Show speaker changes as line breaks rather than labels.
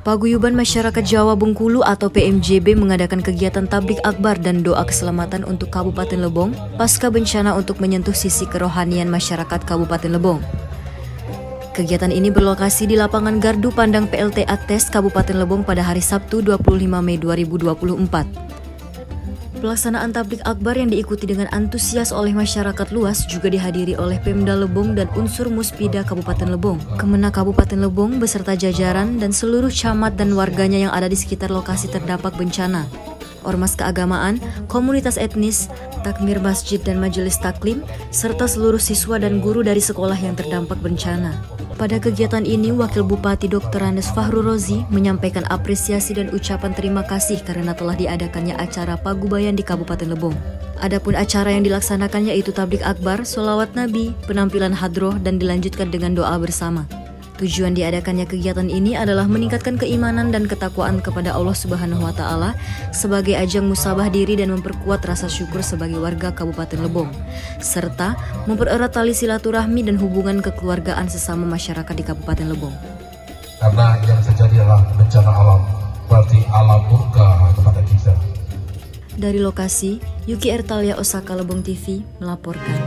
Paguyuban Masyarakat Jawa Bengkulu atau PMJB mengadakan kegiatan tablik akbar dan doa keselamatan untuk Kabupaten Lebong pasca bencana untuk menyentuh sisi kerohanian masyarakat Kabupaten Lebong. Kegiatan ini berlokasi di lapangan Gardu Pandang PLTA TES Kabupaten Lebong pada hari Sabtu 25 Mei 2024. Pelaksanaan tablik akbar yang diikuti dengan antusias oleh masyarakat luas juga dihadiri oleh Pemda Lebong dan unsur Muspida Kabupaten Lebong, Kemenak Kabupaten Lebong beserta jajaran dan seluruh camat dan warganya yang ada di sekitar lokasi terdampak bencana. Ormas keagamaan, komunitas etnis, takmir masjid dan majelis taklim, serta seluruh siswa dan guru dari sekolah yang terdampak bencana. Pada kegiatan ini, Wakil Bupati Dr. Andes Fahru Rozi menyampaikan apresiasi dan ucapan terima kasih karena telah diadakannya acara Pagubayan di Kabupaten Lebong. Adapun acara yang dilaksanakan yaitu tablik akbar, sholawat Nabi, penampilan hadroh, dan dilanjutkan dengan doa bersama. Tujuan diadakannya kegiatan ini adalah meningkatkan keimanan dan ketakwaan kepada Allah Subhanahu wa Ta'ala sebagai ajang musabah diri dan memperkuat rasa syukur sebagai warga Kabupaten Lebong, serta mempererat tali silaturahmi dan hubungan kekeluargaan sesama masyarakat di Kabupaten Lebong.
Karena yang terjadi adalah bencana alam, berarti alam murka kepada kita.
Dari lokasi, Yuki Ertalia Osaka Lebong TV melaporkan.